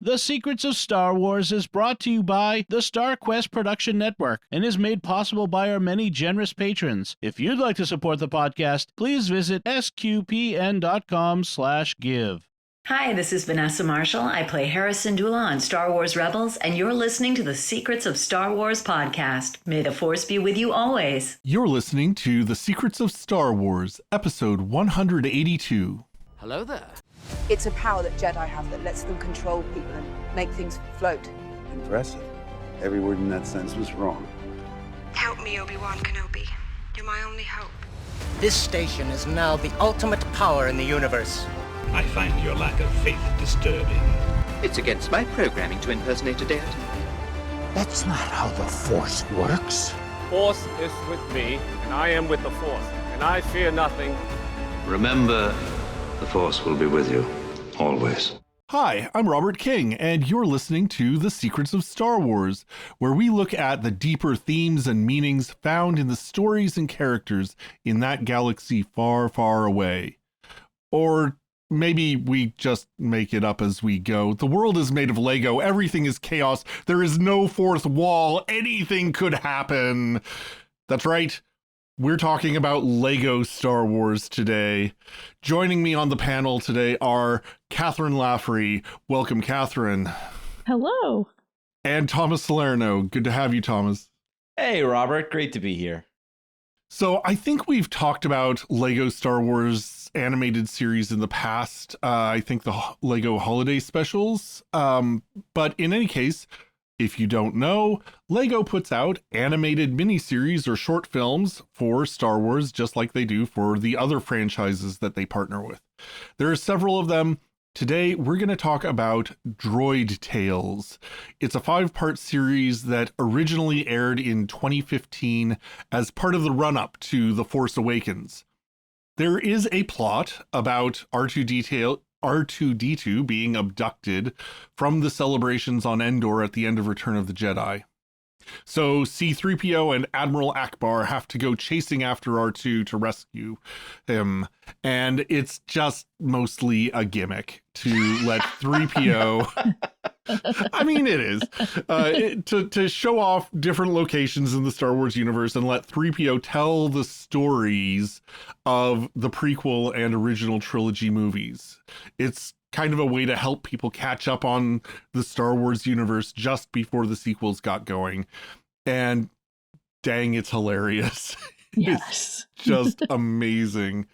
The Secrets of Star Wars is brought to you by the Star Quest Production Network and is made possible by our many generous patrons. If you'd like to support the podcast, please visit sqpn.com/give. Hi, this is Vanessa Marshall. I play Hera Syndulla on Star Wars Rebels, and you're listening to the Secrets of Star Wars podcast. May the Force be with you always. You're listening to The Secrets of Star Wars, episode 182. Hello there. It's a power that Jedi have that lets them control people and make things float. Impressive. Every word in that sentence was wrong. Help me, Obi-Wan Kenobi. You're my only hope. This station is now the ultimate power in the universe. I find your lack of faith disturbing. It's against my programming to impersonate a deity. That's not how the Force works. Force is with me, and I am with the Force, and I fear nothing. Remember, the Force will be with you, always. Hi, I'm Robert King, and you're listening to The Secrets of Star Wars, where we look at the deeper themes and meanings found in the stories and characters in that galaxy far, far away. Or maybe we just make it up as we go. The world is made of Lego. Everything is chaos. There is no fourth wall. Anything could happen. That's right. We're talking about Lego Star Wars today. Joining me on the panel today are Kathryn Laffrey. Welcome, Kathryn. Hello. And Thomas Salerno. Good to have you, Thomas. Hey, Robert. Great to be here. So I think we've talked about Lego Star Wars animated series in the past. I think the Lego holiday specials. But in any case, if you don't know, Lego puts out animated miniseries or short films for Star Wars, just like they do for the other franchises that they partner with. There are several of them. Today, we're going to talk about Droid Tales. It's a 5-part series that originally aired in 2015 as part of the run-up to The Force Awakens. There is a plot about R2-D2 being abducted from the celebrations on Endor at the end of Return of the Jedi. So C-3PO and Admiral Akbar have to go chasing after R2 to rescue him. And it's just mostly a gimmick to let 3PO... I mean, it is. To show off different locations in the Star Wars universe and let 3PO tell the stories of the prequel and original trilogy movies. It's kind of a way to help people catch up on the Star Wars universe just before the sequels got going. And dang, it's hilarious. Yes. It's just amazing.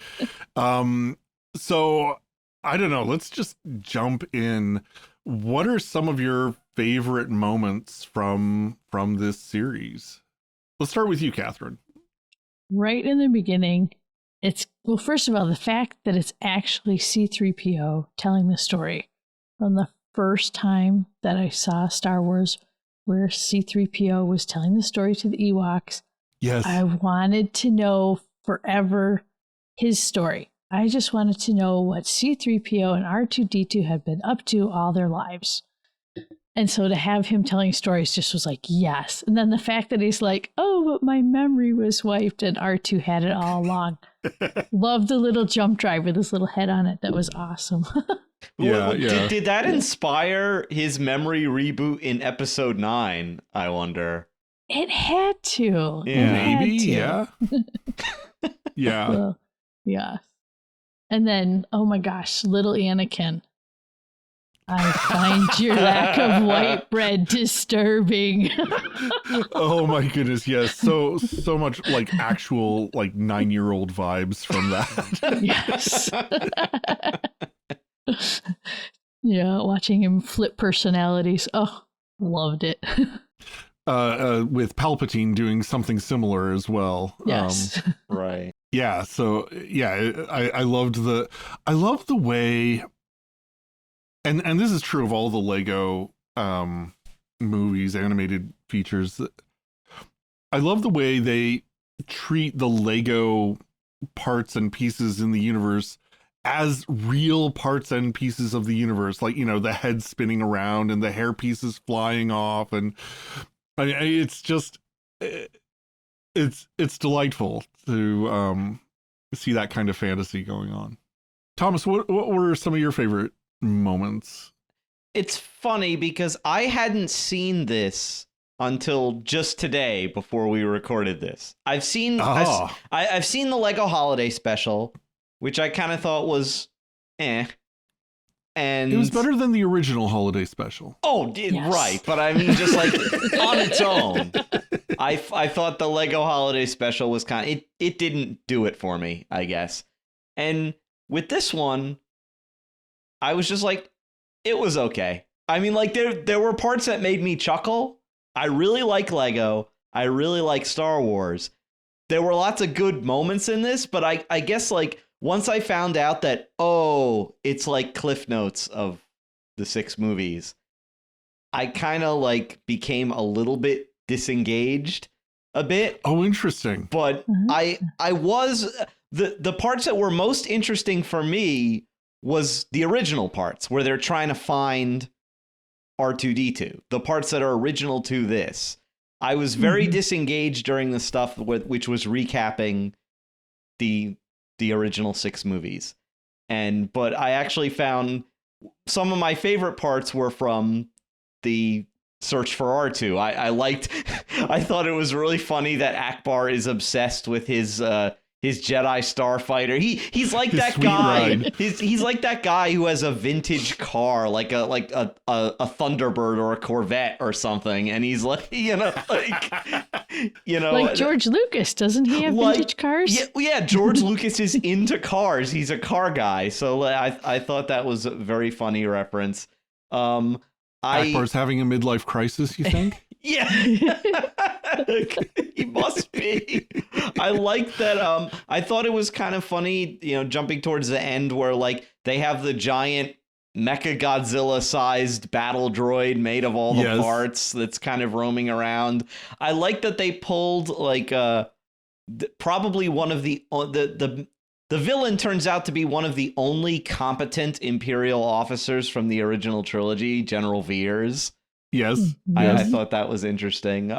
So I don't know. Let's just jump in. What are some of your favorite moments from this series? Let's start with you, Kathryn. Right in the beginning, well, first of all, the fact that it's actually C-3PO telling the story. From the first time that I saw Star Wars, where C-3PO was telling the story to the Ewoks, yes, I wanted to know forever his story. I just wanted to know what C-3PO and R2-D2 had been up to all their lives. And so to have him telling stories just was like, yes. And then the fact that he's like, oh, but my memory was wiped and R2 had it all along. Love the little jump drive with his little head on it. That was awesome. Yeah. Did that inspire his memory reboot in episode 9, I wonder? It had to. Yeah. Maybe, yeah. Yeah. Well, yeah. And then, oh my gosh, little Anakin. I find your lack of white bread disturbing. Oh my goodness, yes. So much like actual like 9-year-old vibes from that. Yes. Yeah, watching him flip personalities. Oh, loved it. With Palpatine doing something similar as well. Yes. Right. Yeah, so yeah, I loved the way, and this is true of all the Lego movies, animated features. I love the way they treat the Lego parts and pieces in the universe as real parts and pieces of the universe, like, you know, the head spinning around and the hair pieces flying off, and it's just it's delightful to see that kind of fantasy going on. Thomas, what were some of your favorite moments? it's funny because I hadn't seen this until just today before we recorded this. I've seen I've seen the Lego Holiday Special, which I kind of thought was and it was better than the original Holiday Special. Oh, yes. Right. But I mean, just like on its own, I thought the Lego Holiday Special was it didn't do it for me, I guess. And with this one, I was just like, it was okay. I mean, like there were parts that made me chuckle. I really like Lego. I really like Star Wars. There were lots of good moments in this, but I guess like once I found out that, it's like Cliff Notes of the 6 movies, I kind of like became a little bit disengaged a bit. Oh, interesting. But I was the parts that were most interesting for me was the original parts where they're trying to find R2-D2, the parts that are original to this. I was very disengaged during the stuff which was recapping the original 6 movies. But I actually found some of my favorite parts were from the search for R2. I thought it was really funny that Akbar is obsessed with his Jedi starfighter. He's like that guy. He's like that guy who has a vintage car, like a Thunderbird or a Corvette or something, and he's like, like George Lucas, doesn't he have vintage cars? Yeah. George Lucas is into cars. He's a car guy. So I thought that was a very funny reference. Akbar's having a midlife crisis, you think? Yeah. He must be. I like that. I thought it was kind of funny, jumping towards the end where like they have the giant Mecha Godzilla sized battle droid made of all the parts that's kind of roaming around. I like that they pulled like probably one of the villain turns out to be one of the only competent Imperial officers from the original trilogy, General Veers. Yes. I thought that was interesting.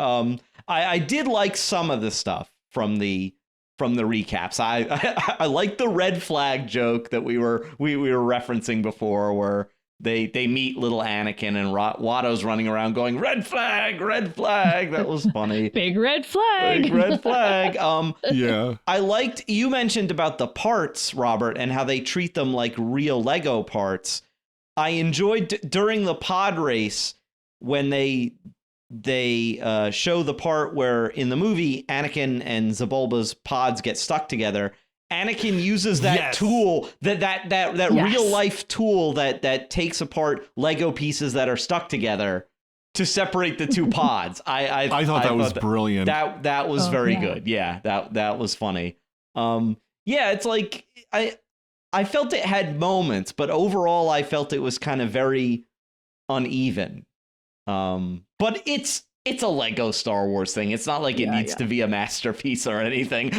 I did like some of the stuff from the recaps. I like the red flag joke that we were referencing before, where they meet little Anakin and Watto's running around going red flag. That was funny. Big red flag. Big red flag. Yeah. I liked you mentioned about the parts, Robert, and how they treat them like real Lego parts. I enjoyed during the pod race when they show the part where in the movie Anakin and Zabulba's pods get stuck together. Anakin uses that tool, that real life tool that takes apart Lego pieces that are stuck together to separate the two pods. I thought that was brilliant. That was very good. Yeah, that was funny. It's like I felt it had moments, but overall I felt it was kind of very uneven. But it's a Lego Star Wars thing. It's not like it needs to be a masterpiece or anything.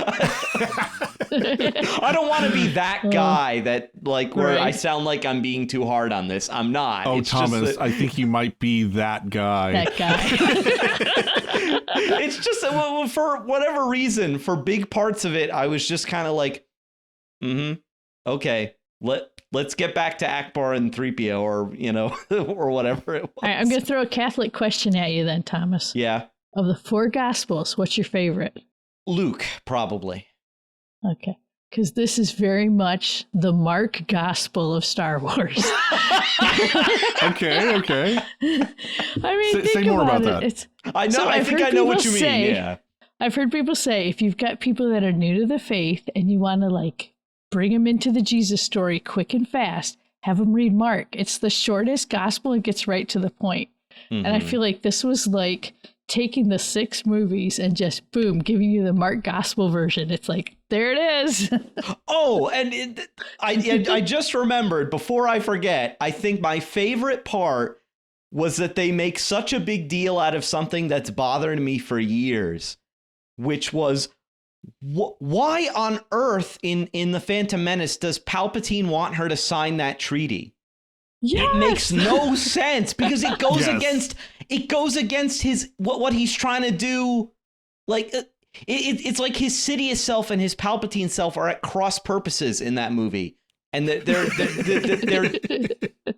I don't want to be that guy that where I sound like I'm being too hard on this. I'm not. Oh, it's Thomas, I think you might be that guy. That guy. It's just for whatever reason, for big parts of it, I was just kind of like, okay, let's get back to Akbar and 3PO or whatever it was. All right, I'm going to throw a Catholic question at you then, Thomas. Yeah. Of the 4 Gospels, what's your favorite? Luke, probably. Okay. Because this is very much the Mark Gospel of Star Wars. Okay. I mean, say more about that. I know. I think I know what you mean. Yeah. I've heard people say if you've got people that are new to the faith and you want to bring them into the Jesus story quick and fast, have them read Mark. It's the shortest gospel. It gets right to the point. And I feel like this was like taking the 6 movies and just boom, giving you the Mark gospel version. It's like, there it is. I just remembered before I forget, I think my favorite part was that they make such a big deal out of something that's bothered me for years, which was why on earth in The Phantom Menace does Palpatine want her to sign that treaty? Yes. It makes no sense because it goes against his what he's trying to do. Like it's like his Sidious self and his Palpatine self are at cross purposes in that movie. And they're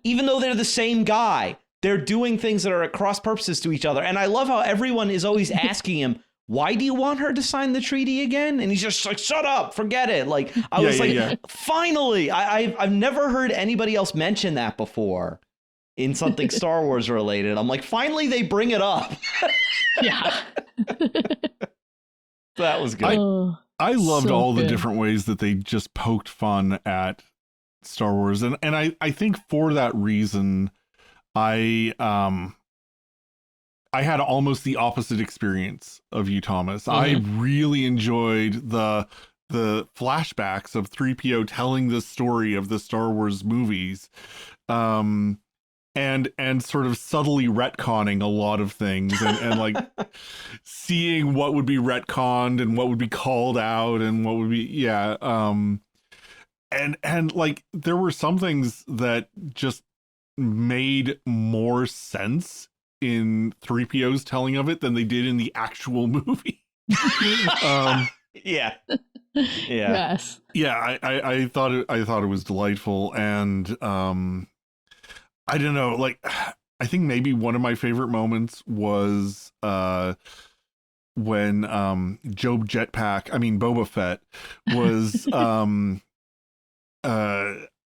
even though they're the same guy, they're doing things that are at cross purposes to each other. And I love how everyone is always asking him, why do you want her to sign the treaty again? And he's just like, shut up, forget it. Like, I was finally, I've never heard anybody else mention that before in something Star Wars related. I'm like, finally they bring it up. Yeah. That was good. I loved all the different ways that they just poked fun at Star Wars. And I think for that reason, I had almost the opposite experience of you, Thomas. I really enjoyed the flashbacks of 3PO telling the story of the Star Wars movies, and sort of subtly retconning a lot of things, and like seeing what would be retconned and what would be called out and what would be and like there were some things that just made more sense in 3PO's telling of it than they did in the actual movie. Yes. Yeah, I thought it was delightful, and I don't know, like I think maybe one of my favorite moments was when Boba Fett was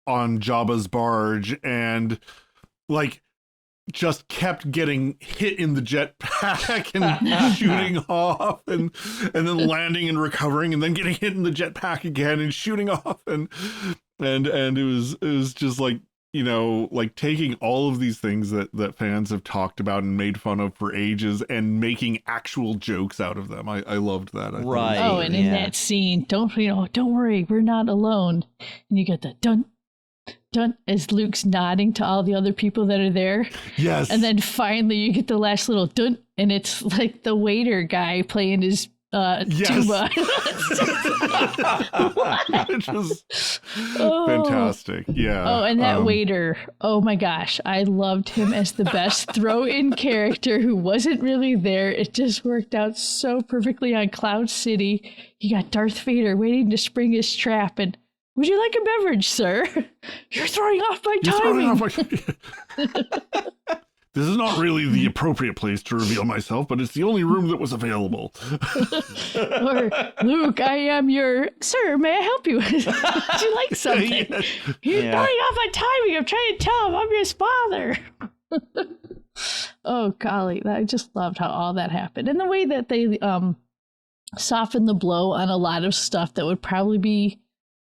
on Jabba's barge and like just kept getting hit in the jetpack and shooting off and then landing and recovering and then getting hit in the jetpack again and shooting off and it was just like, you know, like taking all of these things that fans have talked about and made fun of for ages and making actual jokes out of them. I loved that. Right. Oh, and in that scene, don't worry, we're not alone. And you get the dun dun as Luke's nodding to all the other people that are there. Yes. And then finally you get the last little dun, and it's like the waiter guy playing his tuba. Which was fantastic. Yeah. Oh, and that waiter, oh my gosh, I loved him as the best throw-in character who wasn't really there. It just worked out so perfectly on Cloud City. You got Darth Vader waiting to spring his trap, and would you like a beverage, sir? You're throwing off my timing. This is not really the appropriate place to reveal myself, but it's the only room that was available. Or, Luke, I am your... Sir, may I help you? Would you like something? You're throwing off my timing. I'm trying to tell him I'm his father. Oh, golly. I just loved how all that happened. And the way that they softened the blow on a lot of stuff that would probably be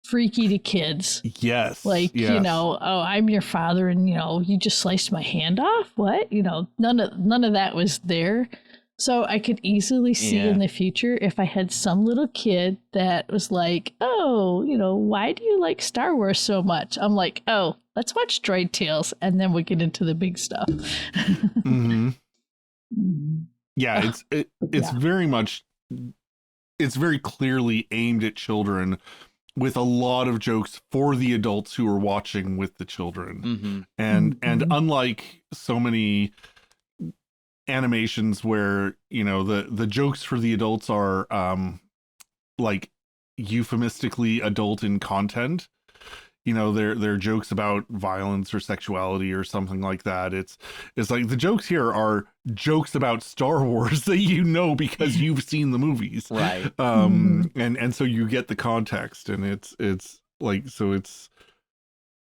freaky to kids. Yes. Like, you know, oh, I'm your father and, you know, you just sliced my hand off? What? You know, none of that was there. So I could easily see in the future if I had some little kid that was like, oh, you know, why do you like Star Wars so much? I'm like, oh, let's watch Droid Tales and then we'll get into the big stuff. Yeah, it's very much, it's very clearly aimed at children, with a lot of jokes for the adults who are watching with the children. And unlike so many animations where, you know, the jokes for the adults are like euphemistically adult in content, you know, they're jokes about violence or sexuality or something like that. It's like the jokes here are jokes about Star Wars that you know because you've seen the movies, right? And so you get the context, and it's like, so it's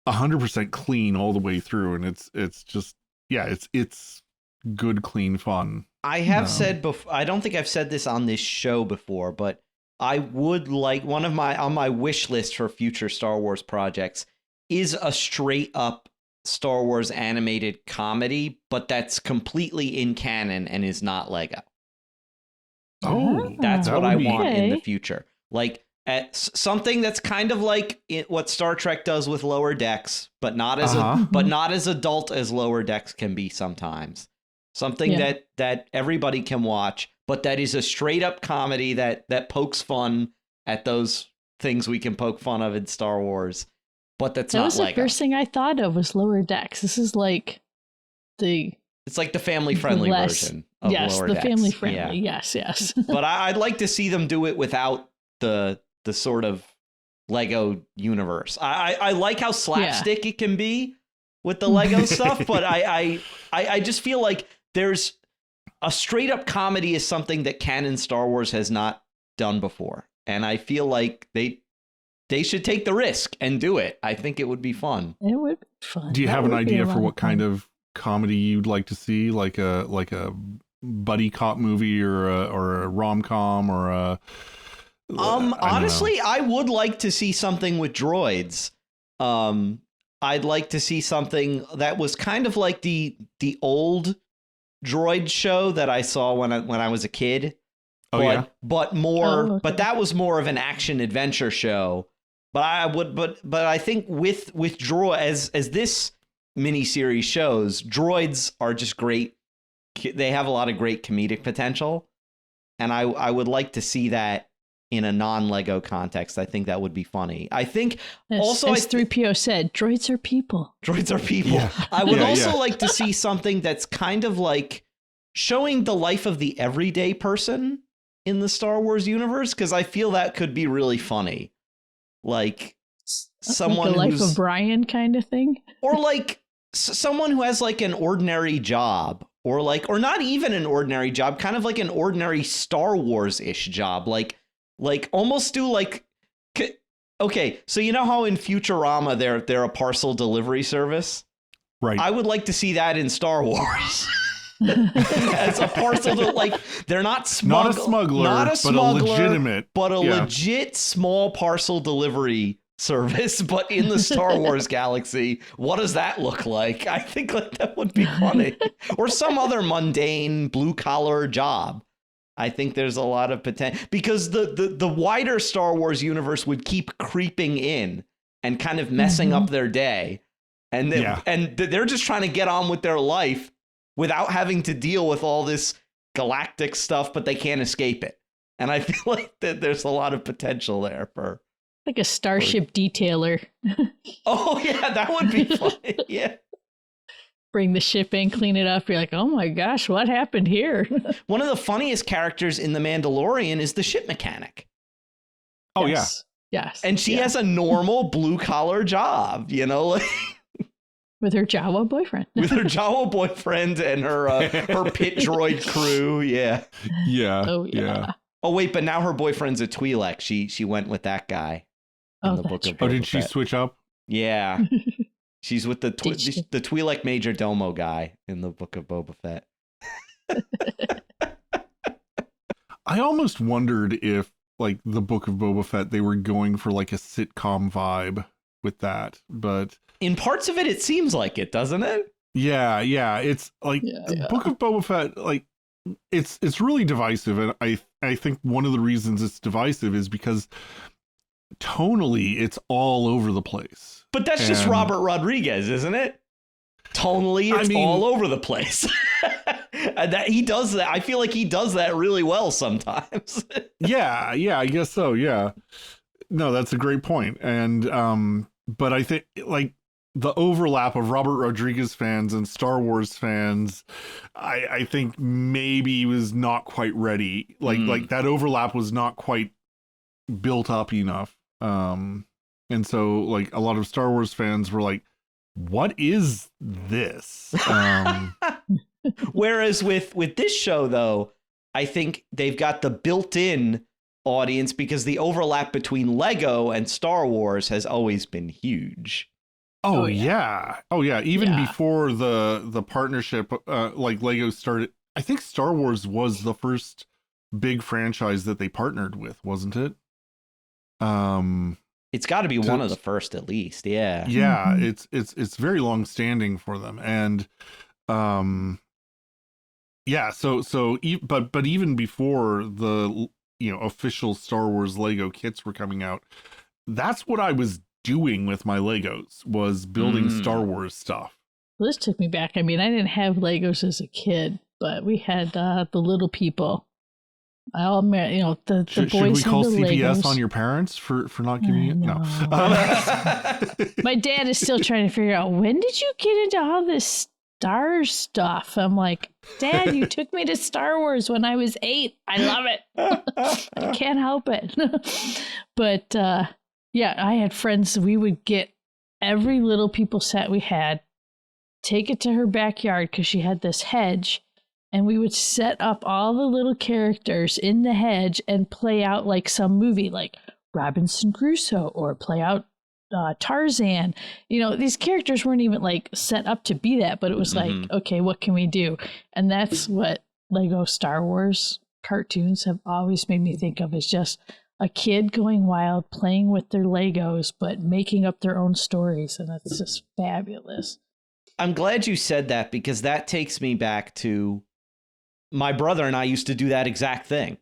100% clean all the way through, and it's just it's good, clean fun. I have said before, I don't think I've said this on this show before, but I would like on my wish list for future Star Wars projects is a straight up Star Wars animated comedy, but that's completely in canon and is not Lego. Oh, that's what I want in the future. Like something that's kind of like what Star Trek does with Lower Decks, but not as not as adult as Lower Decks can be sometimes. Something that everybody can watch, but that is a straight up comedy that pokes fun at those things we can poke fun of in Star Wars, but that's not Lego. That was the first thing I thought of was Lower Decks. This is like it's like the family friendly version of Lower Decks. Family friendly. Yeah. Yes. But I'd like to see them do it without the sort of Lego universe. I like how slapstick it can be with the Lego stuff, but I just feel like there's a straight up comedy is something that canon Star Wars has not done before. And I feel like they should take the risk and do it. I think it would be fun. It would be fun. Do you have an idea for what kind of comedy you'd like to see? Like a buddy cop movie or a rom-com or a... Honestly, I would like to see something with droids. I'd like to see something that was kind of like the old droid show that I saw when I was a kid. But that was more of an action adventure show. But I think with droid as this miniseries shows, droids are just great. They have a lot of great comedic potential, and I would like to see that in a non-Lego context. I think that would be funny. I think as 3PO said, droids are people. Droids are people. Yeah. I would like to see something that's kind of like showing the life of the everyday person in the Star Wars universe, because I feel that could be really funny. Like someone like the Life of Brian kind of thing, or like someone who has like an ordinary job, or not even an ordinary job, kind of like an ordinary Star Wars-ish job, like almost do like, okay, so you know how in Futurama they're a parcel delivery service, right? I would like to see that in Star Wars. As a parcel, like they're not a smuggler, but a legitimate, legit small parcel delivery service, but in the Star Wars galaxy. What does that look like? I think like that would be funny. Or some other mundane blue collar job. I think there's a lot of potential, because the wider Star Wars universe would keep creeping in and kind of messing up their day, and they're just trying to get on with their life without having to deal with all this galactic stuff, but they can't escape it. And I feel like that there's a lot of potential there for like a starship detailer. Oh yeah, that would be fun. Yeah. Bring the ship in, clean it up. You're like, oh my gosh, what happened here? One of the funniest characters in The Mandalorian is the ship mechanic. Oh yes. And she has a normal blue collar job, you know, like with her Jawa boyfriend. With her Jawa boyfriend and her pit droid crew. Yeah. Yeah. Oh, yeah. Oh, wait, but now her boyfriend's a Twi'lek. She went with that guy in the book of Boba Fett. Oh, did she switch up? Yeah. She's with the Twi'lek Major Domo guy in the book of Boba Fett. I almost wondered if, like, the book of Boba Fett, they were going for, like, a sitcom vibe with that, but... In parts of it seems like it, doesn't it? Yeah. It's like the Book of Boba Fett, like it's really divisive, and I think one of the reasons it's divisive is because tonally it's all over the place. But that's just Robert Rodriguez, isn't it? Tonally, it's all over the place. That he does that. I feel like he does that really well sometimes. yeah, I guess so. Yeah, no, that's a great point. And but I think like the overlap of Robert Rodriguez fans and Star Wars fans, I think maybe was not quite ready. Like that overlap was not quite built up enough. And so like a lot of Star Wars fans were like, what is this? Whereas with this show, though, I think they've got the built-in audience because the overlap between Lego and Star Wars has always been huge. Oh yeah. Even before the partnership, like Lego started, I think Star Wars was the first big franchise that they partnered with, wasn't it? It's got to be one of the first, at least. Yeah. Yeah, it's very long standing for them, and yeah. But even before the official Star Wars Lego kits were coming out, that's what I was doing with my Legos, was building Star Wars stuff. Well, this took me back. I mean, I didn't have Legos as a kid, but we had the little people. The should boys we call had the CPS Legos. on your parents for not giving it? No. My dad is still trying to figure out, when did you get into all this Star stuff? I'm like, Dad, you took me to Star Wars when I was 8. I love it. I can't help it. But Yeah, I had friends. We would get every Little People set we had, take it to her backyard because she had this hedge, and we would set up all the little characters in the hedge and play out like some movie, like Robinson Crusoe, or play out Tarzan. You know, these characters weren't even like set up to be that, but it was like, okay, what can we do? And that's what Lego Star Wars cartoons have always made me think of, is just a kid going wild, playing with their Legos, but making up their own stories. And that's just fabulous. I'm glad you said that, because that takes me back to my brother and I used to do that exact thing.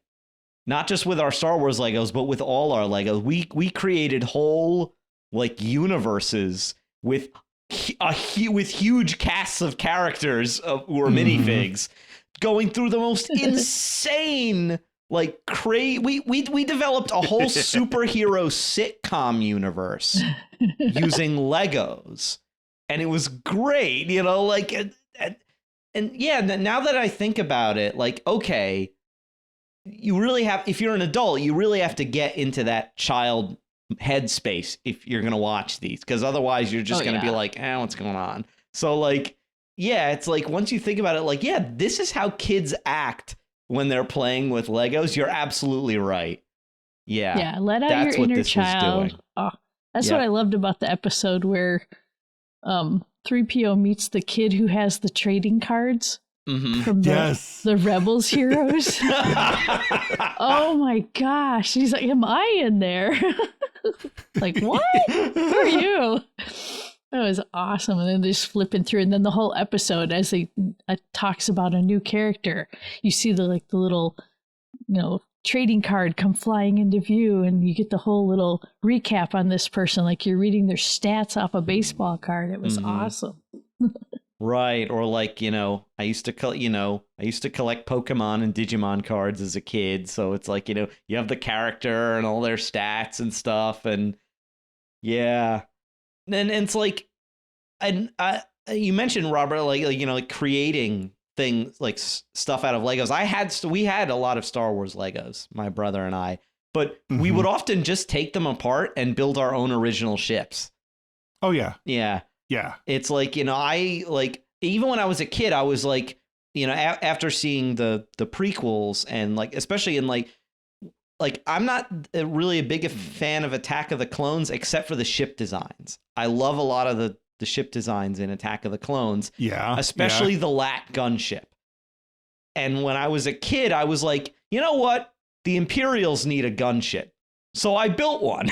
Not just with our Star Wars Legos, but with all our Legos. We created whole like universes with huge casts of characters who are minifigs, going through the most insane, like we developed a whole superhero sitcom universe using Legos, and it was great, you know, like, and yeah, now that I think about it, like, okay, you really have, if you're an adult, you really have to get into that child headspace if you're going to watch these, because otherwise you're just going to be like, what's going on? So like, yeah, it's like, once you think about it, like, yeah, this is how kids act when they're playing with Legos. You're absolutely right. Yeah. Yeah. Let out your inner child. Oh, that's what I loved about the episode where 3PO meets the kid who has the trading cards from the Rebels heroes. Oh my gosh. He's like, am I in there? Like, what? Who are you? That was awesome. And then they're just flipping through, and then the whole episode, as they talks about a new character, you see the little, you know, trading card come flying into view, and you get the whole little recap on this person, like you're reading their stats off a baseball card. It was awesome. Right. Or like, you know, I used to collect Pokemon and Digimon cards as a kid. So it's like, you know, you have the character and all their stats and stuff. And yeah. And it's like, and you mentioned, Robert, like, you know, like creating things like stuff out of Legos. We had a lot of Star Wars Legos, my brother and I, but we would often just take them apart and build our own original ships. Oh yeah. Yeah. Yeah. It's like, you know, I like, even when I was a kid, I was like, you know, after seeing the prequels, and like, especially in like I'm not really a big fan of Attack of the Clones, except for the ship designs. I love a lot of the ship designs in Attack of the Clones. Yeah. Especially the LAT gunship. And when I was a kid, I was like, you know what? The Imperials need a gunship. So I built one.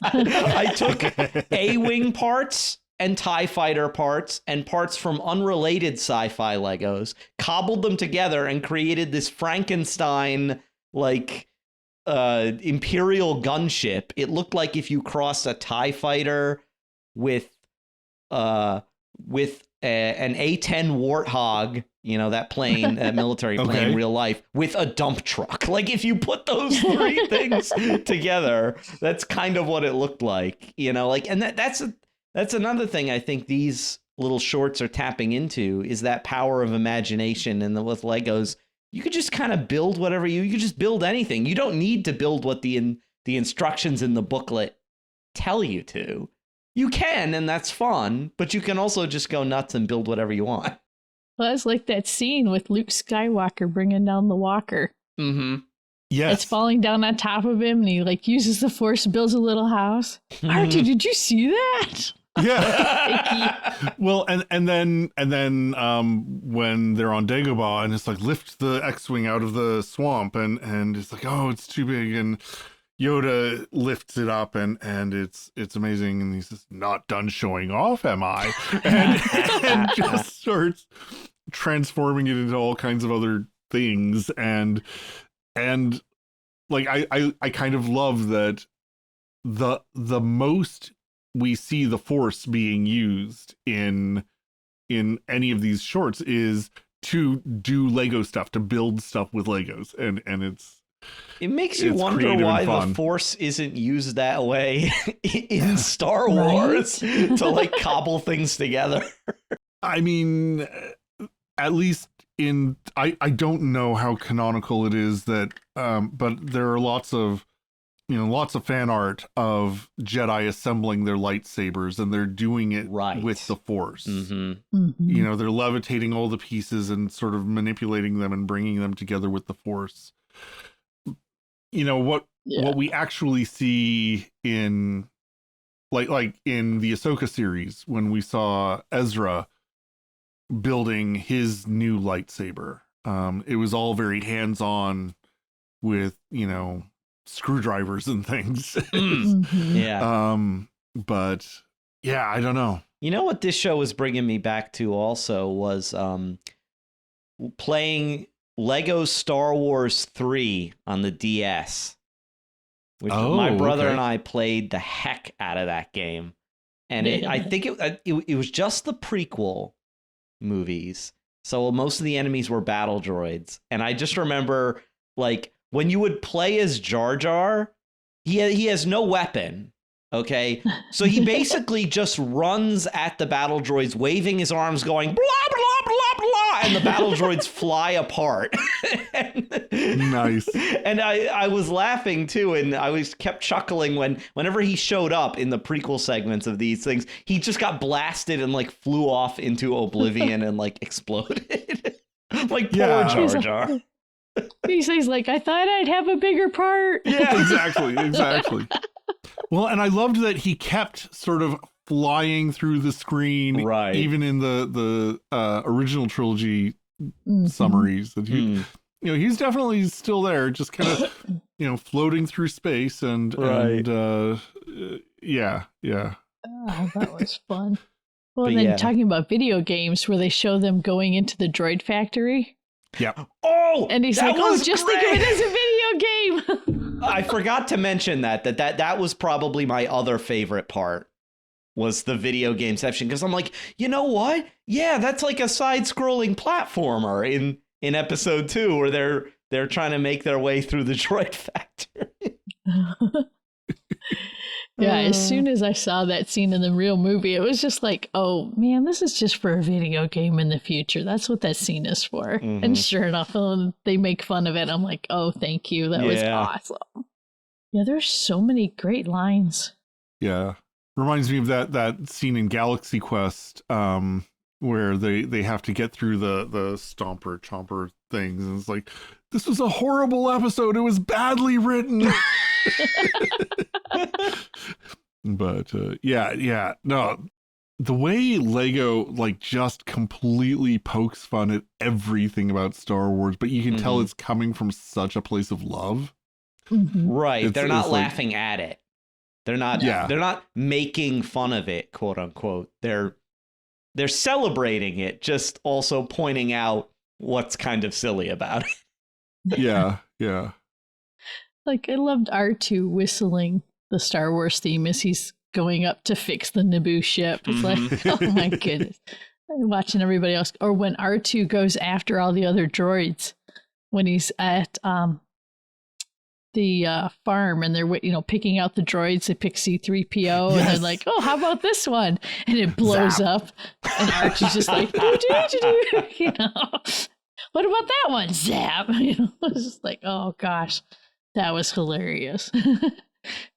I took A-Wing parts and TIE Fighter parts and parts from unrelated sci-fi Legos, cobbled them together and created this Frankenstein, like, Imperial gunship. It looked like if you crossed a TIE Fighter with an A-10 Warthog, you know, that plane, that military plane in real life, with a dump truck. Like, if you put those three things together, that's kind of what it looked like, you know, like, and that's another thing I think these little shorts are tapping into, is that power of imagination. And with Legos, you could just kind of build whatever you could just build anything. You don't need to build what the instructions in the booklet tell you to. You can, and that's fun, but you can also just go nuts and build whatever you want. Well, it's like that scene with Luke Skywalker bringing down the walker. Yes. It's falling down on top of him, and he like uses the Force, builds a little house. Archie, did you see that? Yeah. Well, and then when they're on Dagobah, and it's like, lift the X-Wing out of the swamp, and it's like, oh, it's too big, and Yoda lifts it up, and it's amazing, and he says, not done showing off, am I? And just starts transforming it into all kinds of other things, and like I kind of love that the most we see the Force being used in any of these shorts is to do Lego stuff, to build stuff with Legos, and it makes you wonder why the Force isn't used that way in Star Wars, to like cobble things together. I mean, at least I don't know how canonical it is that, but there are lots of lots of fan art of Jedi assembling their lightsabers, and they're doing it with the Force. They're levitating all the pieces and sort of manipulating them and bringing them together with the Force. What we actually see in like in the Ahsoka series, when we saw Ezra building his new lightsaber, it was all very hands-on with screwdrivers and things. But yeah, I don't know. What this show was bringing me back to also was playing Lego Star Wars 3 on the DS, which my brother and I played the heck out of that game. And I think it was just the prequel movies, so most of the enemies were battle droids. And I just remember, like, when you would play as Jar Jar, he has no weapon, okay? So he basically just runs at the battle droids, waving his arms, going, blah, blah, blah, blah, and the battle droids fly apart. Nice. And I was laughing, too, and I kept chuckling whenever he showed up in the prequel segments of these things. He just got blasted and, like, flew off into oblivion and, like, exploded. Like, poor Jar Jar. He says, like, I thought I'd have a bigger part. Yeah, exactly. Well, and I loved that he kept sort of flying through the screen, right? Even in the original trilogy summaries, that he, he's definitely still there, just kind of, floating through space and yeah. Oh, that was fun. Well, but then talking about video games, where they show them going into the droid factory. Yeah. Oh, and he's like, just think of it as a video game. I forgot to mention that was probably my other favorite part, was the video game section, because I'm like, you know what? Yeah, that's like a side-scrolling platformer in episode 2, where they're trying to make their way through the droid factory. Yeah, as soon as I saw that scene in the real movie, it was just like, oh, man, this is just for a video game in the future. That's what that scene is for. And sure enough, they make fun of it. I'm like, oh, thank you. That was awesome. Yeah, there's so many great lines. Yeah. Reminds me of that scene in Galaxy Quest, where they have to get through the stomper chomper things. And it's like, this was a horrible episode. It was badly written. But no, the way Lego like just completely pokes fun at everything about Star Wars, but you can tell it's coming from such a place of love. Right. They're not laughing at it. They're not making fun of it, quote unquote. They're celebrating it, just also pointing out what's kind of silly about it. Yeah. Like, I loved R2 whistling the Star Wars theme as he's going up to fix the Naboo ship. It's like, oh my goodness. I'm watching everybody else. Or when R2 goes after all the other droids, when he's at the farm and they're picking out the droids. They pick C-3PO and they're like, oh, how about this one? And it blows up. And R2's just like, what about that one? Zap. It's just like, oh gosh, that was hilarious. I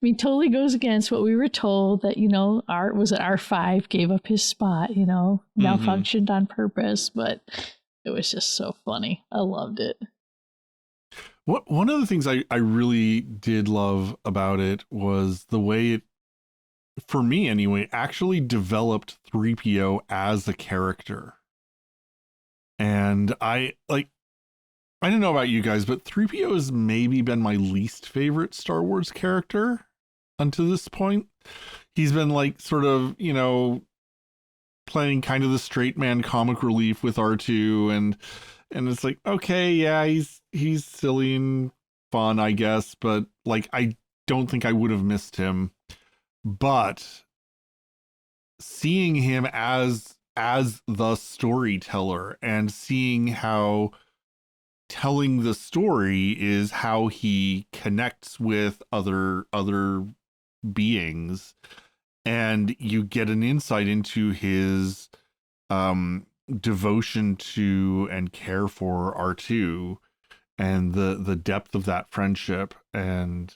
mean, totally goes against what we were told that, R5 gave up his spot, malfunctioned on purpose, but it was just so funny. I loved it. One of the things I really did love about it was the way it, for me anyway, actually developed 3PO as a character. And I don't know about you guys, but 3PO has maybe been my least favorite Star Wars character until this point. He's been like sort of, playing kind of the straight man comic relief with R2, and it's like, okay, yeah, he's silly and fun, I guess, but like I don't think I would have missed him. But seeing him as the storyteller and seeing how telling the story is how he connects with other beings, and you get an insight into his devotion to and care for R2 and the depth of that friendship, and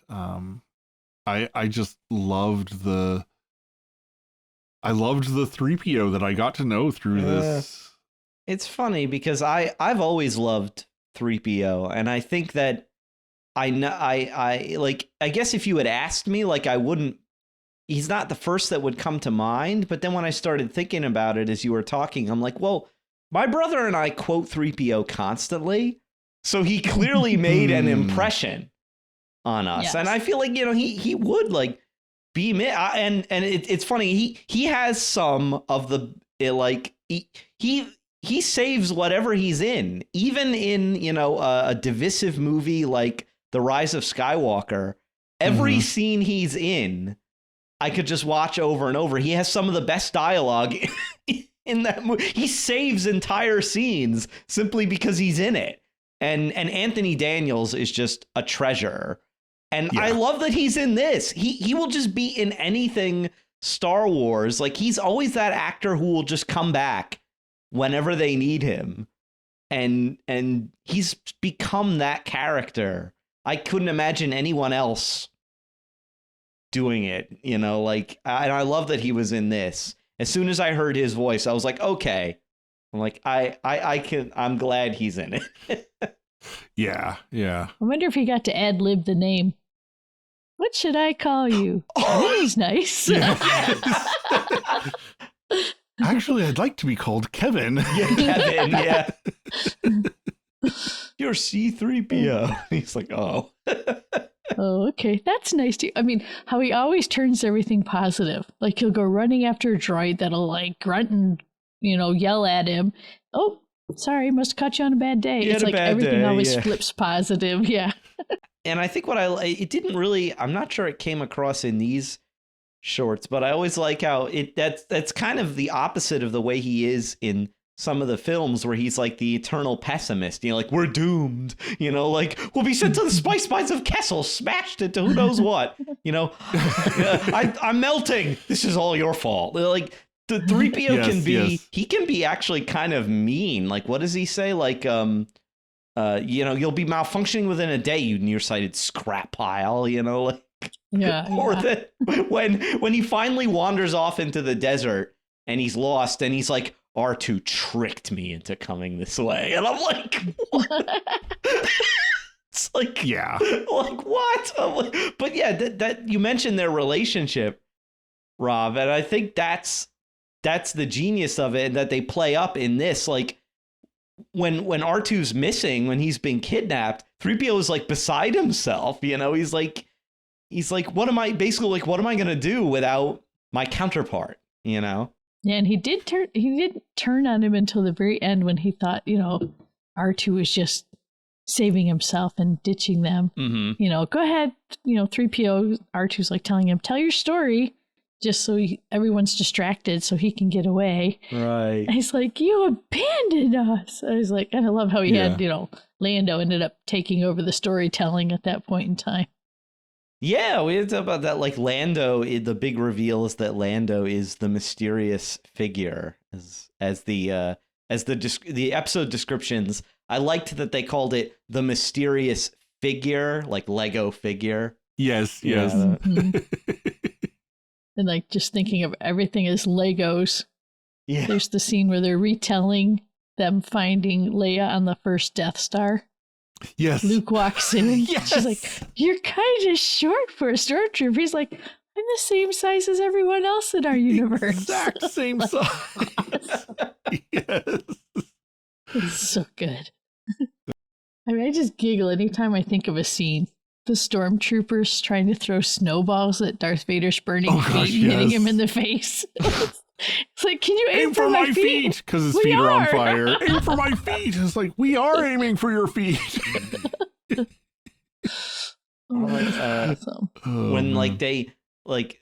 I just loved the 3PO that I got to know through this. It's funny because I've always loved 3PO, and I think that I guess if you had asked me, like, I wouldn't. He's not the first that would come to mind, but then when I started thinking about it as you were talking, I'm like, well, my brother and I quote 3PO constantly, so he clearly made an impression on us, and I feel like he would like be and it's funny he has some of the he saves whatever he's in, even in a divisive movie like The Rise of Skywalker. Every scene he's in, I could just watch over and over. He has some of the best dialogue in that movie. He saves entire scenes simply because he's in it. And Anthony Daniels is just a treasure. And I love that he's in this. He will just be in anything Star Wars. Like, he's always that actor who will just come back whenever they need him. And he's become that character. I couldn't imagine anyone else doing it, and I love that he was in this. As soon as I heard his voice, I was like, okay. I'm like, I'm glad he's in it. Yeah. I wonder if he got to ad-lib the name. What should I call you? That is nice. Actually, I'd like to be called Kevin. Yeah, Kevin, yeah. You're C-3PO. He's like, oh. Oh, okay. That's nice too. I mean, how he always turns everything positive. Like, he'll go running after a droid that'll like grunt and, yell at him. Oh, sorry, must have caught you on a bad day. It's like everything always flips positive. Yeah. And I think it didn't really, I'm not sure it came across in these shorts, but I always like how that's kind of the opposite of the way he is in some of the films where he's like the eternal pessimist, like, we're doomed, like, we'll be sent to the spice mines of Kessel, smashed into who knows what, I'm melting. This is all your fault. Like, the 3PO he can be actually kind of mean. Like, what does he say? Like, you'll be malfunctioning within a day, you nearsighted scrap pile, like, or that when he finally wanders off into the desert and he's lost and he's like, R2 tricked me into coming this way. And I'm like, what? It's like, yeah. Like, what? Like, but yeah, that you mentioned their relationship, Rob, and I think that's the genius of it, and that they play up in this. Like, when R2's missing, when he's been kidnapped, 3PO is like beside himself. He's like, what am I going to do without my counterpart? Yeah, and he didn't turn on him until the very end when he thought, R2 was just saving himself and ditching them. Mm-hmm. Go ahead, 3PO, R2's like telling him, tell your story, just so everyone's distracted so he can get away. Right. And he's like, you abandoned us. I was like, and I love how he had, Lando ended up taking over the storytelling at that point in time. Yeah, we had to talk about that. Like, Lando, the big reveal is that Lando is the mysterious figure, as the episode descriptions. I liked that they called it the mysterious figure, like Lego figure. Yes. Mm-hmm. And like, just thinking of everything as Legos. Yeah. There's the scene where they're retelling them finding Leia on the first Death Star. Yes. Luke walks in. Yes. She's like, you're kind of short for a stormtrooper. He's like, I'm the same size as everyone else in our universe. Exact same size. Yes. It's so good. I mean, I just giggle anytime I think of a scene. The stormtroopers trying to throw snowballs at Darth Vader's burning feet and hitting him in the face. It's like, can you aim for my feet? Because his feet are on fire. Aim for my feet. It's like, we are aiming for your feet. Awesome. When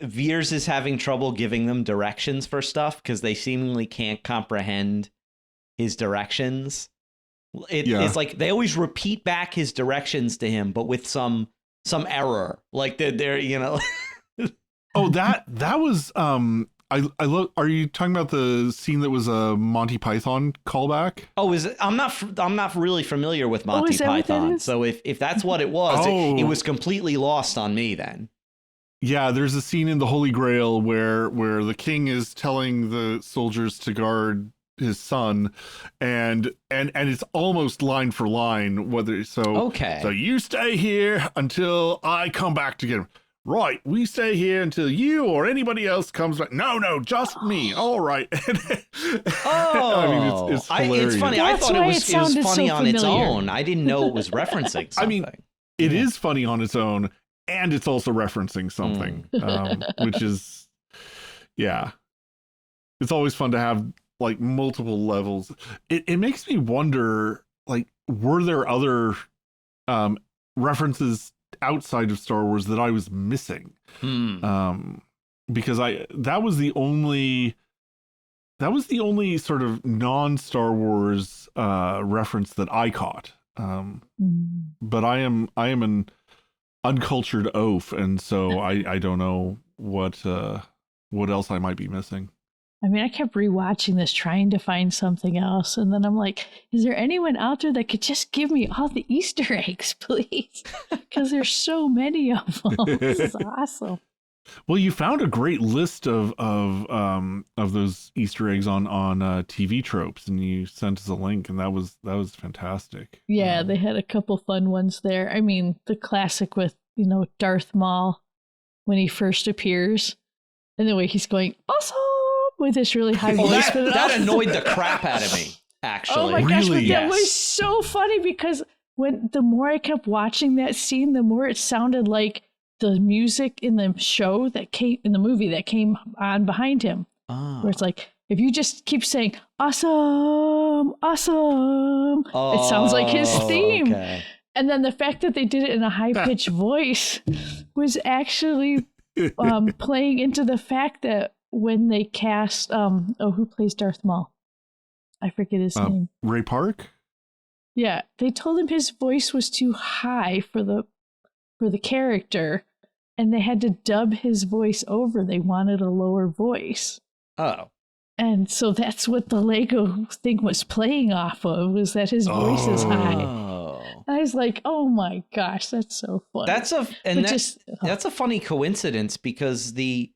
Veers is having trouble giving them directions for stuff because they seemingly can't comprehend his directions. It's like they always repeat back his directions to him, but with some error. Like they're Oh, that was I love. Are you talking about the scene that was a Monty Python callback? Oh, is it? I'm not really familiar with Monty Python. So if that's what it was, it was completely lost on me then. Yeah, there's a scene in the Holy Grail where the king is telling the soldiers to guard his son, and it's almost line for line. So you stay here until I come back to get him. Right, we stay here until you or anybody else comes back. No, just me. All right. I mean, it's hilarious. It's funny. That's I thought why it was sounded funny so on its familiar. own. I didn't know it was referencing something. I mean, it is funny on its own, and it's also referencing something, which is, yeah. It's always fun to have like multiple levels. It makes me wonder, like, were there other references outside of Star Wars that I was missing? Because that was the only sort of non-Star Wars reference that I caught. But I am an uncultured oaf, and so I don't know what else I might be missing. I mean, I kept rewatching this, trying to find something else. And then I'm like, is there anyone out there that could just give me all the Easter eggs, please? Because there's so many of them. This is awesome. Well, you found a great list of those Easter eggs on TV tropes, and you sent us a link, and that was fantastic. Yeah, they had a couple fun ones there. I mean, the classic with, Darth Maul when he first appears, and the way he's going, awesome, with this really high voice. That annoyed the crap out of me, actually. Oh my gosh, Really? but that was so funny because the more I kept watching that scene, the more it sounded like the music in the show in the movie that came on behind him. Where it's like, if you just keep saying, awesome, awesome, it sounds like his theme. Okay. And then the fact that they did it in a high-pitched voice was actually playing into the fact that when they cast, who plays Darth Maul? I forget his name. Ray Park? Yeah, they told him his voice was too high for the character, and they had to dub his voice over. They wanted a lower voice. Oh. And so that's what the Lego thing was playing off of, was that his voice is high. I was like, oh my gosh, that's so funny. That's a funny coincidence, because the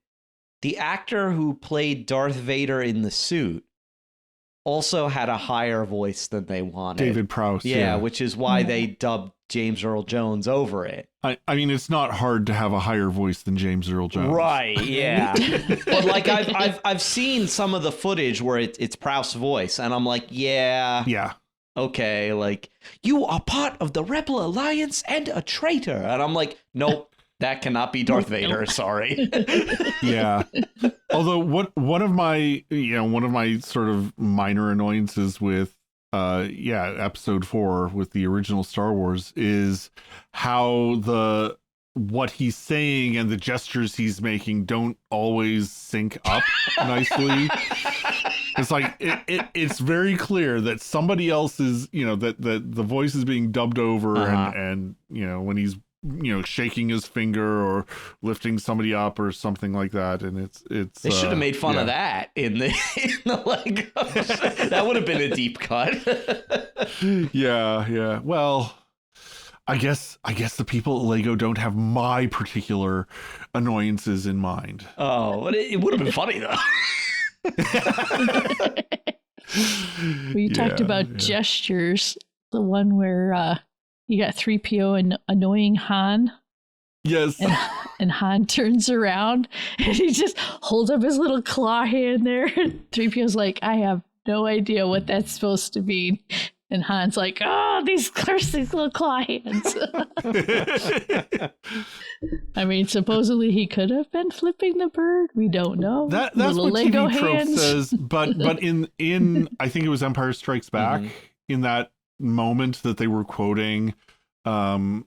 actor who played Darth Vader in the suit also had a higher voice than they wanted. David Prowse. Yeah, which is why they dubbed James Earl Jones over it. I mean, it's not hard to have a higher voice than James Earl Jones. Right, yeah. But like I've seen some of the footage where it's Prowse's voice, and I'm like, yeah. Okay, like, you are part of the Rebel Alliance and a traitor. And I'm like, nope, that cannot be Darth Vader. Sorry. Yeah. Although one of my sort of minor annoyances with episode 4 with the original Star Wars is how what he's saying and the gestures he's making don't always sync up nicely. It's like it's very clear that somebody else is, that the voice is being dubbed over, and when he's shaking his finger or lifting somebody up or something like that, and it's they should have made fun of that in the Legos. That would have been a deep cut. Yeah. Well, I guess the people at Lego don't have my particular annoyances in mind. Oh, but it would have been funny though. We talked about gestures. The one where you got 3PO and annoying Han. Yes. And Han turns around and he just holds up his little claw hand there. And 3PO's like, I have no idea what that's supposed to mean. And Han's like, these little claw hands. I mean, supposedly he could have been flipping the bird. We don't know. That's little what Lego TV Trope hands. says. But in I think it was Empire Strikes Back, in that moment that they were quoting, Han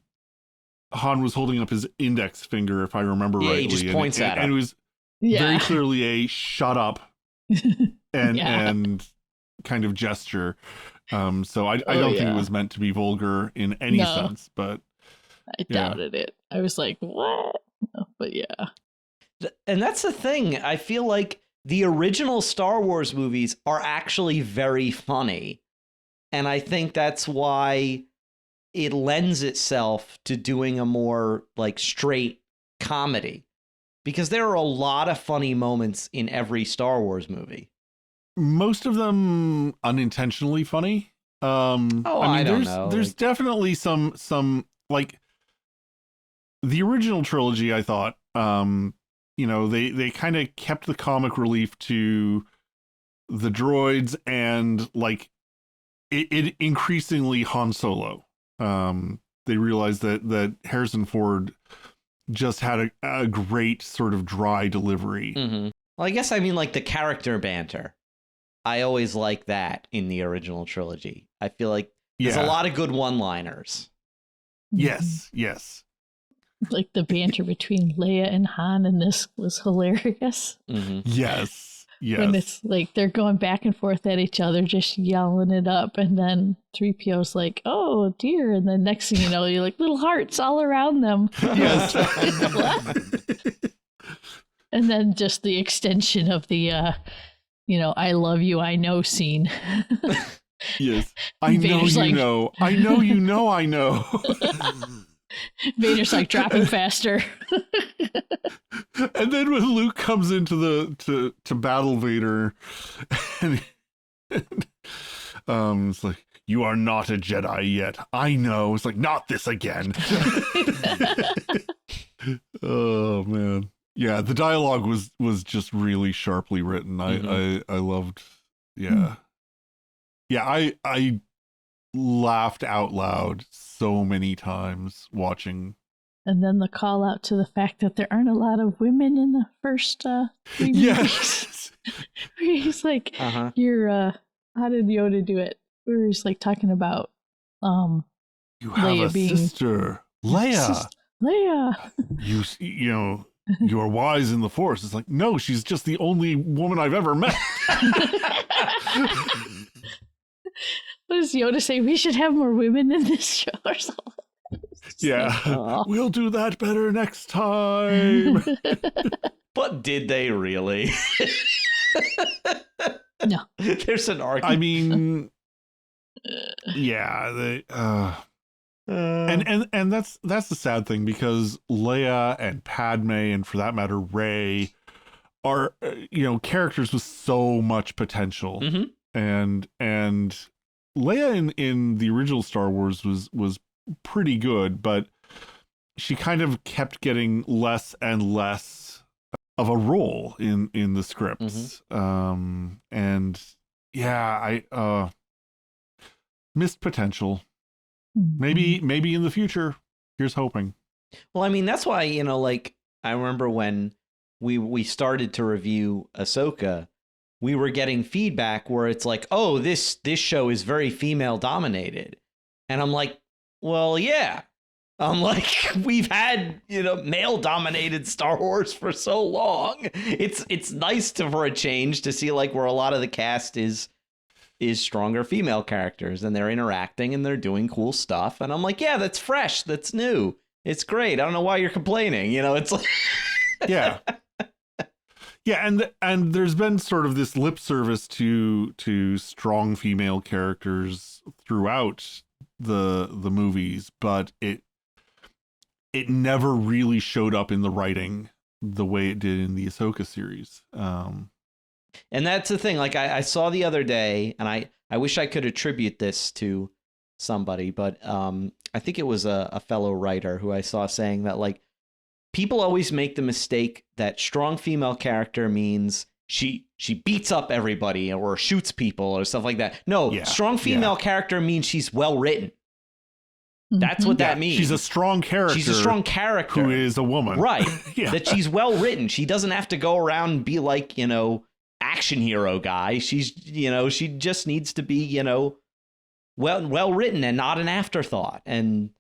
was holding up his index finger, if I remember rightly. He just points at him. And it was very clearly a shut up and kind of gesture. So I don't think it was meant to be vulgar in any sense, but I doubted it. I was like, what? No, but yeah. And that's the thing. I feel like the original Star Wars movies are actually very funny. And I think that's why it lends itself to doing a more like straight comedy. Because there are a lot of funny moments in every Star Wars movie. Most of them unintentionally funny. I don't know. There's definitely some like the original trilogy, I thought, they kind of kept the comic relief to the droids and like it increasingly Han Solo. They realized that Harrison Ford just had a great sort of dry delivery. Mm-hmm. Well, I guess I mean like the character banter. I always like that in the original trilogy. I feel like there's a lot of good one-liners. Yes. Like the banter between Leia and Han in this was hilarious. Mm-hmm. Yes. When it's like they're going back and forth at each other, just yelling it up. And then 3PO's like, oh dear. And then next thing you know, you're like little hearts all around them. Yes. And then just the extension of the, I love you, I know scene. Yes. I know you know. I know you know I know. Vader's like dropping faster. And then when Luke comes into to battle Vader, and it's like, you are not a Jedi yet. I know. It's like, not this again. Oh man. Yeah, the dialogue was just really sharply written. I loved. Yeah. Yeah, I laughed out loud so many times watching. And then the call out to the fact that there aren't a lot of women in the first 3 movies. Yes. He's like, you're how did Yoda do it? Where he's like talking about you have Leia a being sister, Leia. Leia. You are wise in the Force. It's like, no, she's just the only woman I've ever met. What does Yoda say? We should have more women in this show or something. Yeah, we'll do that better next time. But did they really? No. There's an argument. I mean, yeah, they and that's the sad thing, because Leia and Padme, and for that matter Rey, are characters with so much potential. Mm-hmm. And Leia in the original Star Wars was pretty good, but she kind of kept getting less and less of a role in the scripts. Mm-hmm. And yeah, I missed potential. Maybe in the future. Here's hoping. Well, I mean, that's why, I remember when we started to review Ahsoka, we were getting feedback where it's like, oh, this show is very female dominated. And I'm like, well, yeah. I'm like, we've had, male dominated Star Wars for so long. It's nice for a change to see like where a lot of the cast is stronger female characters, and they're interacting and they're doing cool stuff. And I'm like, yeah, that's fresh. That's new. It's great. I don't know why you're complaining. It's like, yeah. Yeah, and there's been sort of this lip service to strong female characters throughout the movies, but it never really showed up in the writing the way it did in the Ahsoka series. And that's the thing. Like I saw the other day, and I wish I could attribute this to somebody, but I think it was a fellow writer who I saw saying that like people always make the mistake that strong female character means she beats up everybody or shoots people or stuff like that. No, strong female character means she's well written. That's what that means. She's a strong character. She's a strong character who is a woman, right? That she's well written. She doesn't have to go around and be like action hero guy. She's she just needs to be well written and not an afterthought. And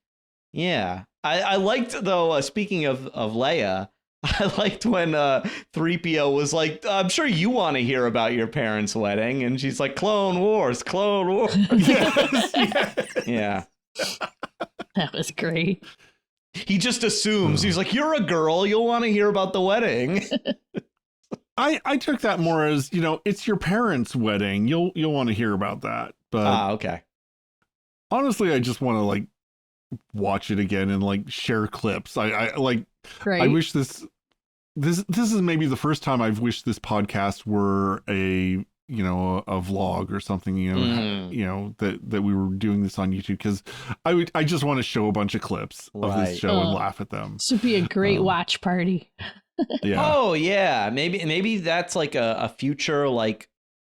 yeah, I liked though. Speaking of Leia, I liked when 3PO was like, I'm sure you want to hear about your parents' wedding, and she's like, Clone Wars. Yes. Yeah. That was great. He just assumes. He's like, you're a girl, you'll want to hear about the wedding. I took that more as, it's your parents' wedding. You'll want to hear about that. But okay. Honestly, I just want to like watch it again and like share clips. I right. I wish this this is maybe the first time I've wished this podcast were a vlog or something, that we were doing this on YouTube, because I just want to show a bunch of clips of this show and laugh at them. This would be a great watch party. Yeah. Oh yeah, maybe that's like a future like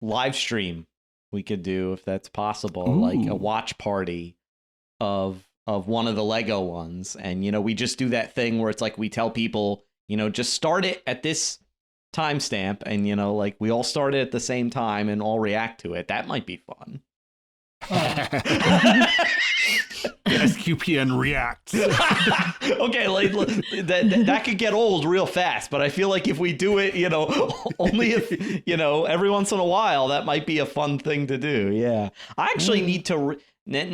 live stream we could do, if that's possible. Ooh. Like a watch party of one of the Lego ones, and we just do that thing where it's like we tell people, just start it at this timestamp, and like we all start it at the same time and all react to it. That might be fun. SQPN reacts. Okay, like that could get old real fast, but I feel like if we do it, only if every once in a while, that might be a fun thing to do. Yeah, I actually need to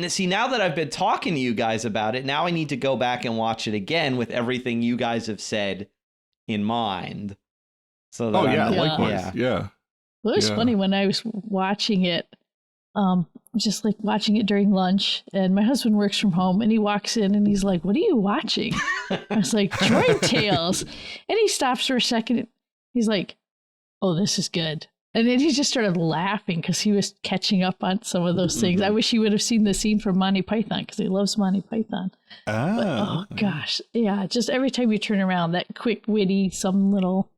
see, now that I've been talking to you guys about it, now I need to go back and watch it again with everything you guys have said in mind. So that likewise. Yeah. Well, it was funny when I was watching it, just like watching it during lunch, and my husband works from home, and he walks in and he's like, "What are you watching?" I was like, "Droid Tales," and he stops for a second. He's like, "Oh, this is good." And then he just started laughing because he was catching up on some of those things. I wish he would have seen the scene from Monty Python, because he loves Monty Python. Oh gosh, yeah! Just every time you turn around, that quick, witty, some little,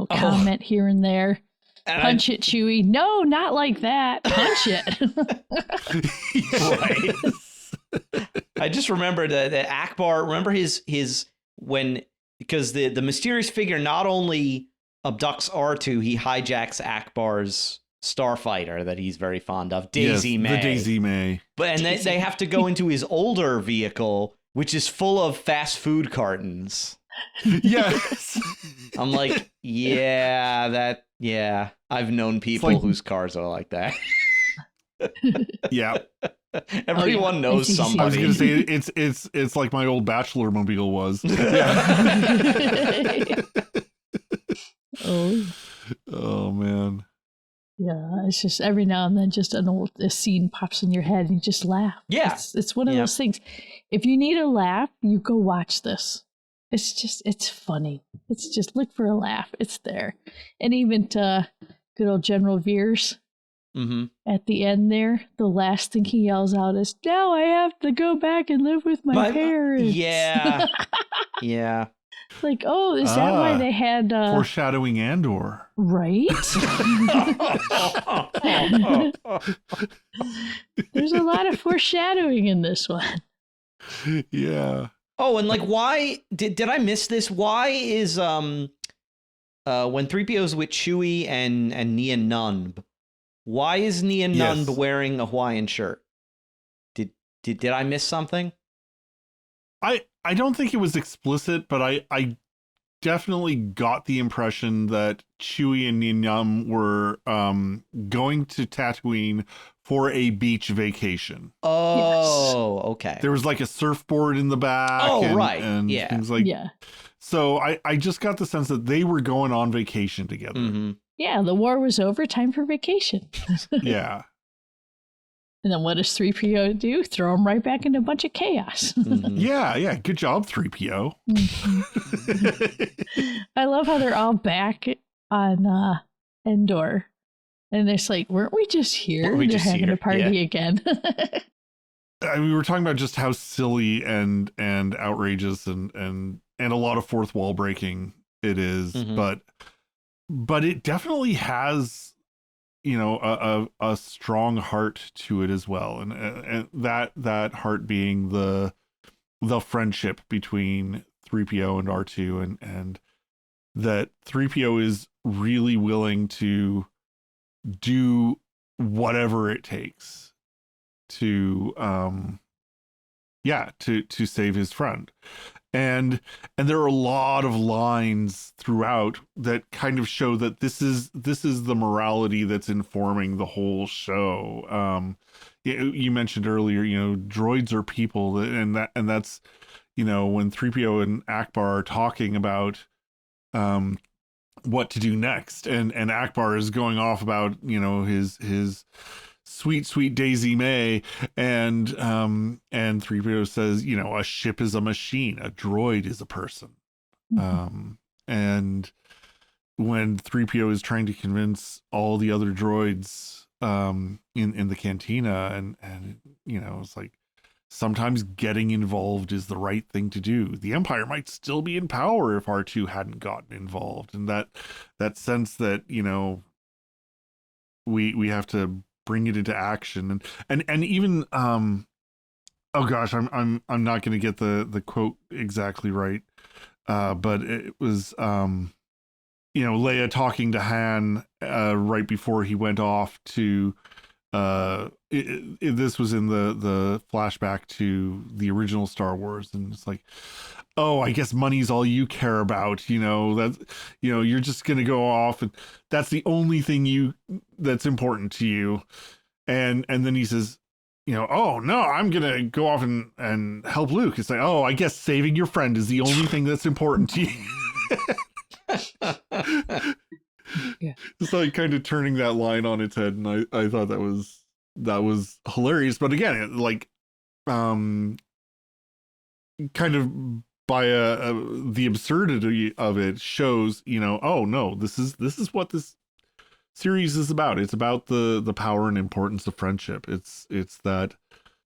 comment here and there. And punch it, Chewie. No, not like that. Punch it. Right. I just remembered that Akbar. Remember his because the mysterious figure not only abducts R2, he hijacks Akbar's starfighter that he's very fond of, Daisy May. The Daisy May. But they have to go into his older vehicle, which is full of fast food cartons. Yes. I'm like, yeah, I've known people whose cars are like that. Yeah. Everyone knows somebody. I was going to say it's like my old Bachelor mobile was. Yeah. Oh man. Yeah, it's just every now and then just a scene pops in your head and you just laugh. Yeah. It's one of those things. If you need a laugh, you go watch this. It's funny. It's just look for a laugh. It's there. And even good old General Veers at the end there, the last thing he yells out is, "Now I have to go back and live with my parents." Yeah. Yeah. Like, oh, is that why they had... foreshadowing Andor. Right? There's a lot of foreshadowing in this one. Yeah. Oh, and like, why did I miss this? Why is when 3PO's with Chewie and Nia Nunb, why is Nia Nunb wearing a Hawaiian shirt? Did I miss something? I don't think it was explicit, but I definitely got the impression that Chewie and Nia Nunb were going to Tatooine for a beach vacation. Oh, okay. There was like a surfboard in the back. And things like. Yeah. So I just got the sense that they were going on vacation together. Mm-hmm. Yeah, the war was over. Time for vacation. Yeah. And then what does 3PO do? Throw him right back into a bunch of chaos. Mm-hmm. Yeah. Good job, 3PO. I love how they're all back on Endor. And it's like, weren't we just here? They're having a party again. I mean, we were talking about just how silly and outrageous and a lot of fourth wall breaking it is, but it definitely has, a strong heart to it as well, and that heart being the friendship between 3PO and R2, and that 3PO is really willing to do whatever it takes to save his friend. And there are a lot of lines throughout that kind of show that this is the morality that's informing the whole show. You mentioned earlier, droids are people, and that's when 3PO and Akbar are talking about what to do next, and Akbar is going off about his sweet Daisy May, and 3PO says, a ship is a machine, a droid is a person. And when 3PO is trying to convince all the other droids in the cantina, and you know, it's like, sometimes getting involved is the right thing to do. The Empire might still be in power if R2 hadn't gotten involved. And that sense that, you know, we have to bring it into action. And even oh gosh, I'm not going to get the quote exactly right. But it was you know, Leia talking to Han right before he went off to this was in the flashback to the original Star Wars, and it's like, oh, I guess money's all you care about, you know, that, you know, you're just gonna go off and that's the only thing that's important to you. And then he says, you know, oh no, I'm gonna go off and help Luke. It's like, oh, I guess saving your friend is the only thing that's important to you. Yeah. It's like kind of turning that line on its head, and I thought that was hilarious. But again, like kind of by the absurdity of it shows, you know, oh no, this is what this series is about. It's about the power and importance of friendship. It's that,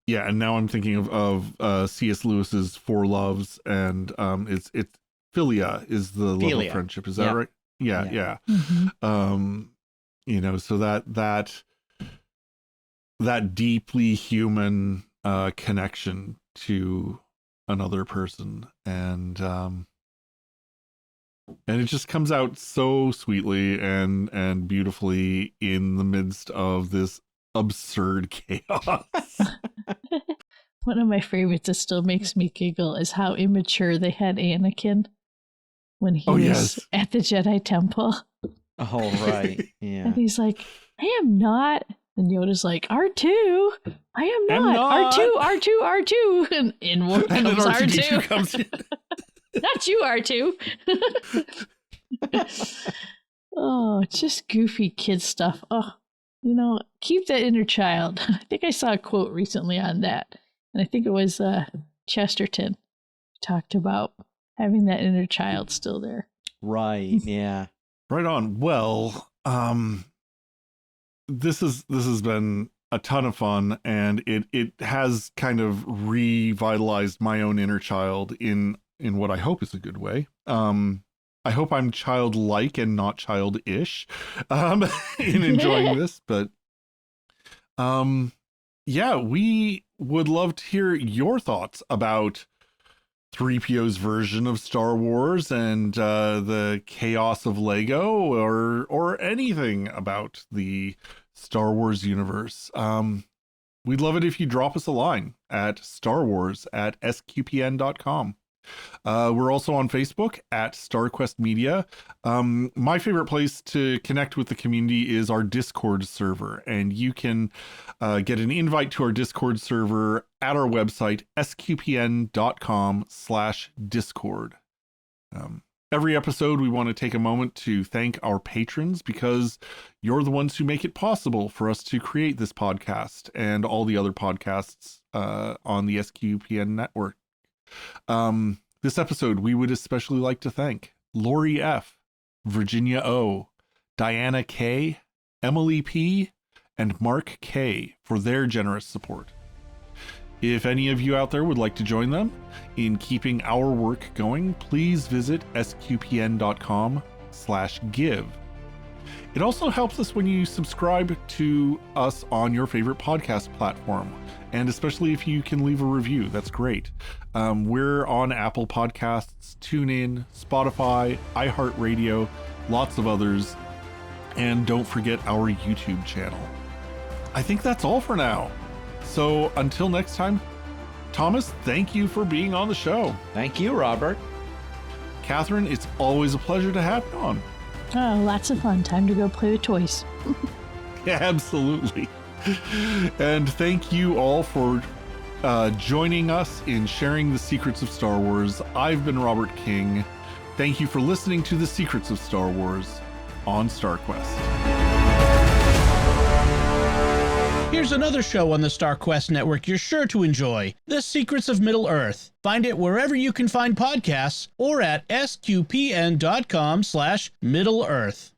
yeah. And now I'm thinking of C.S. Lewis's Four Loves, and it's philia is the love of friendship. Is that right? Yeah. Mm-hmm. You know, so that deeply human connection to another person, and it just comes out so sweetly and beautifully in the midst of this absurd chaos. One of my favorites that still makes me giggle is how immature they had Anakin when he was at the Jedi Temple. Oh, right. Yeah. And he's like, I am not. And Yoda's like, R2, I am not. R2. And in comes R2. Comes in. Not you, R2. Oh, just goofy kid stuff. Oh, you know, keep that inner child. I think I saw a quote recently on that. And I think it was Chesterton talked about having that inner child still there. Right. Yeah. Right on. Well, this has been a ton of fun, and it has kind of revitalized my own inner child in what I hope is a good way. I hope I'm childlike and not childish in enjoying this, but yeah, we would love to hear your thoughts about 3PO's version of Star Wars and the chaos of Lego, or anything about the Star Wars universe. We'd love it if you drop us a line at starwars@sqpn.com. We're also on Facebook at StarQuest Media. My favorite place to connect with the community is our Discord server, and you can get an invite to our Discord server at our website, sqpn.com/discord. Every episode, we want to take a moment to thank our patrons, because you're the ones who make it possible for us to create this podcast and all the other podcasts on the SQPN network. This episode, we would especially like to thank Lori F., Virginia O., Diana K., Emily P., and Mark K. for their generous support. If any of you out there would like to join them in keeping our work going, please visit sqpn.com/give. It also helps us when you subscribe to us on your favorite podcast platform, and especially if you can leave a review, that's great. We're on Apple Podcasts, TuneIn, Spotify, iHeartRadio, lots of others, and don't forget our YouTube channel. I think that's all for now. So until next time, Thomas, thank you for being on the show. Thank you, Robert. Kathryn, it's always a pleasure to have you on. Oh, lots of fun. Time to go play with toys. Yeah, absolutely. And thank you all for joining us in sharing the secrets of Star Wars. I've been Robert King. Thank you for listening to the Secrets of Star Wars on StarQuest. Here's another show on the Star Quest Network you're sure to enjoy, The Secrets of Middle-earth. Find it wherever you can find podcasts or at sqpn.com/Middle-earth.